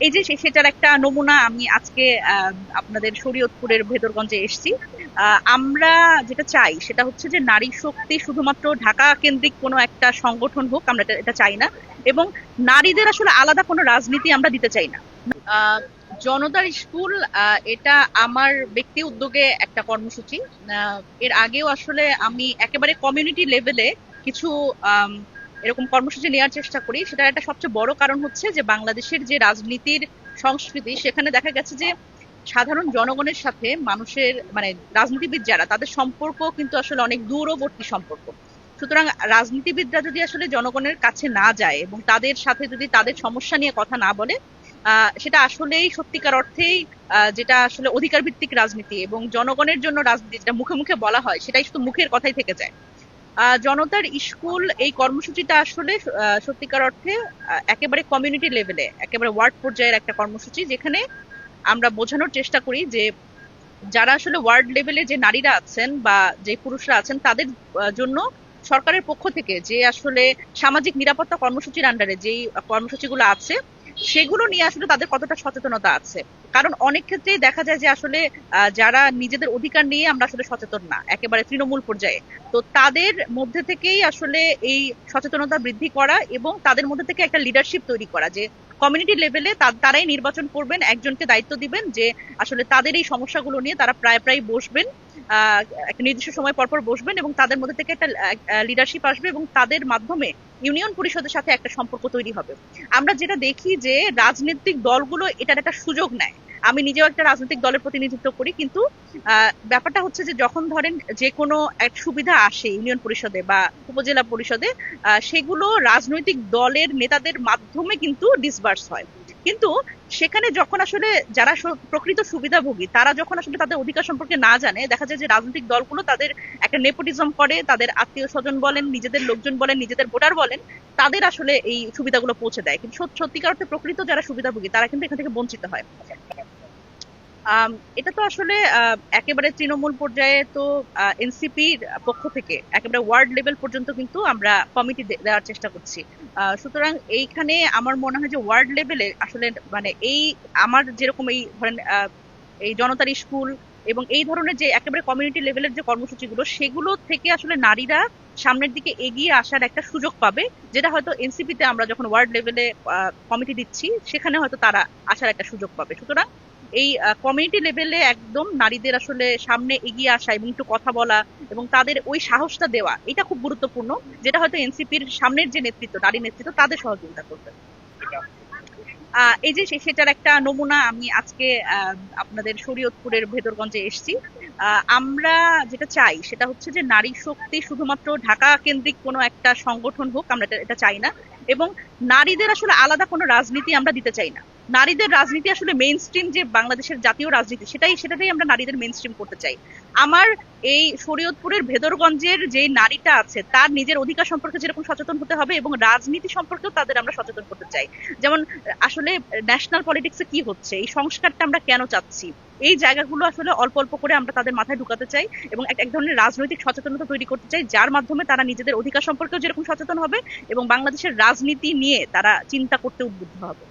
এই যে সেটার একটা নমুনা আমি আজকে আপনাদের শরীয়তপুরের ভেদরগঞ্জে এসেছি। আমরা যেটা চাই সেটা হচ্ছে যে নারী শক্তি শুধুমাত্র ঢাকা কেন্দ্রিক কোনো একটা সংগঠন হোক, আমরা এটা চাই না। এবং নারীদের আসলে আলাদা কোনো রাজনীতি আমরা দিতে চাই না। আহ, জনতার স্কুল এটা আমার ব্যক্তি উদ্যোগে একটা কর্মসূচি। এর আগেও আসলে আমি একেবারে কমিউনিটি লেভেলে কিছু আম, এরকম কর্মসূচি নেওয়ার চেষ্টা করি। সেটার একটা সবচেয়ে বড় কারণ হচ্ছে যে বাংলাদেশের যে রাজনীতির সংস্কৃতি, সেখানে দেখা গেছে যে সাধারণ জনগণের সাথে মানুষের মানে রাজনীতিবিদ যারা, তাদের সম্পর্ক কিন্তু আসলে অনেক দূরবর্তী সম্পর্ক। সুতরাং রাজনীতিবিদরা যদি আসলে জনগণের কাছে না যায় এবং তাদের সাথে যদি তাদের সমস্যা নিয়ে কথা না বলে, সেটা আসলেই সত্যিকার অর্থেই যেটা আসলে অধিকার ভিত্তিক রাজনীতি এবং জনগণের জন্য রাজনীতি যেটা মুখে মুখে বলা হয়, সেটাই শুধু মুখের কথাই থেকে যায়। জনতার স্কুল এই কর্মসূচিটা আসলে সত্যিকার অর্থে একেবারে কমিউনিটি লেভেলে, একেবারে ওয়ার্ড পর্যায়ের একটা কর্মসূচি, যেখানে আমরা বোঝানোর চেষ্টা করি যে যারা আসলে ওয়ার্ড লেভেলে যে নারীরা আছেন বা যে পুরুষরা আছেন, তাদের জন্য সরকারের পক্ষ থেকে যে আসলে সামাজিক নিরাপত্তা কর্মসূচির আন্ডারে যেই কর্মসূচিগুলো আছে, সেগুলো নিয়ে আসলে তাদের কতটা সচেতনতা আছে। কারণ অনেক ক্ষেত্রেই দেখা যায় যে আসলে যারা নিজেদের অধিকার নিয়ে আমরা আসলে সচেতন না একেবারে তৃণমূল পর্যায়ে, তো তাদের মধ্যে থেকেই আসলে এই সচেতনতা বৃদ্ধি করা এবং তাদের মধ্যে থেকে একটা লিডারশিপ তৈরি করা, যে কমিউনিটি লেভেলে তারাই নির্বাচন করবেন, একজনকে দায়িত্ব দিবেন যে আসলে তাদের এই সমস্যাগুলো নিয়ে তারা প্রায় প্রায় বসবেন, একটা নির্দিষ্ট সময় পর পর বসবেন এবং তাদের মধ্যে থেকে একটা লিডারশিপ আসবে এবং তাদের মাধ্যমে ইউনিয়ন পরিষদের সাথে একটা সম্পর্ক তৈরি হবে। আমরা যেটা দেখি যে রাজনৈতিক দলগুলো এটার একটা সুযোগ নেয়। আমি নিজেও একটা রাজনৈতিক দলের প্রতিনিধিত্ব করি, কিন্তু ব্যাপারটা হচ্ছে যে যখন ধরেন যে কোনো এক সুবিধা আসে ইউনিয়ন পরিষদে বা উপজেলা পরিষদে, সেগুলো রাজনৈতিক দলের নেতাদের মাধ্যমে কিন্তু ডিসবার্স হয়। কিন্তু সেখানে যখন আসলে যারা প্রকৃত সুবিধাভোগী, তারা যখন আসলে তাদের অধিকার সম্পর্কে না জানে, দেখা যায় যে রাজনৈতিক দলগুলো তাদের একটা নেপোটিজম করে, তাদের আত্মীয় স্বজন বলেন, নিজেদের লোকজন বলেন, নিজেদের ভোটার বলেন, তাদের আসলে এই সুবিধাগুলো পৌঁছে দেয়। কিন্তু সত্যিকার অর্থে প্রকৃত যারা সুবিধাভোগী, তারা কিন্তু এখান থেকে বঞ্চিত হয়। এটা তো আসলে একেবারে তৃণমূল পর্যায়ে তো এনসিপির পক্ষ থেকে একেবারে ওয়ার্ড লেভেল পর্যন্ত কিন্তু আমরা কমিটি দেওয়ার চেষ্টা করছি। সুতরাং এইখানে আমার মনে হয় যে ওয়ার্ড লেভেলে আসলে মানে এই আমার যেরকম এই ধরেন এই জনতার স্কুল এবং এই ধরনের যে একেবারে কমিউনিটি লেভেলের যে কর্মসূচিগুলো, সেগুলো থেকে আসলে নারীরা সামনের দিকে এগিয়ে আসার একটা সুযোগ পাবে, যেটা হয়তো এনসিপিতে আমরা যখন ওয়ার্ড লেভেলে কমিটি দিচ্ছি, সেখানে হয়তো তারা আসার একটা সুযোগ পাবে। সুতরাং এই কমিউনিটি লেভেলে একদম নারীদের আসলে সামনে এগিয়ে আসা এবং একটু কথা বলা এবং তাদের ওই সাহসটা দেওয়া, এটা খুব গুরুত্বপূর্ণ, যেটা হয়তো এনসিপির সামনের যে নেতৃত্ব, নারী নেতৃত্ব, তাদের সহযোগিতা করবে। এই যে সেটার একটা নমুনা আমি আজকে আপনাদের শরীয়তপুরের ভেদরগঞ্জে এসেছি। আমরা যেটা চাই সেটা হচ্ছে যে নারী শক্তি শুধুমাত্র ঢাকা কেন্দ্রিক কোনো একটা সংগঠন হোক, আমরা এটা চাই না। এবং নারীদের আসলে আলাদা কোনো রাজনীতি আমরা দিতে চাই না। নারীদের রাজনীতি আসলে মেইন স্ট্রিম, যে বাংলাদেশের জাতীয় রাজনীতি, সেটাতেই আমরা নারীদের মেইন স্ট্রিম করতে চাই। আমার এই শরীয়তপুরের ভেদরগঞ্জের যে নারীটা আছে, তার নিজের অধিকার সম্পর্কে যেরকম সচেতন হতে হবে এবং রাজনীতি সম্পর্কেও তাদের আমরা সচেতন করতে চাই। যেমন আসলে ন্যাশনাল পলিটিক্সে কি হচ্ছে, এই সংস্কারটা আমরা কেন চাচ্ছি, এই জায়গাগুলো আসলে অল্প অল্প করে আমরা তাদের মাথায় ঢুকাতে চাই এবং এক ধরনের রাজনৈতিক সচেতনতা তৈরি করতে চাই, যার মাধ্যমে তারা নিজেদের অধিকার সম্পর্কেও যেরকম সচেতন হবে এবং বাংলাদেশের রাজনীতি নিয়ে তারা চিন্তা করতে উদ্বুদ্ধ হবে।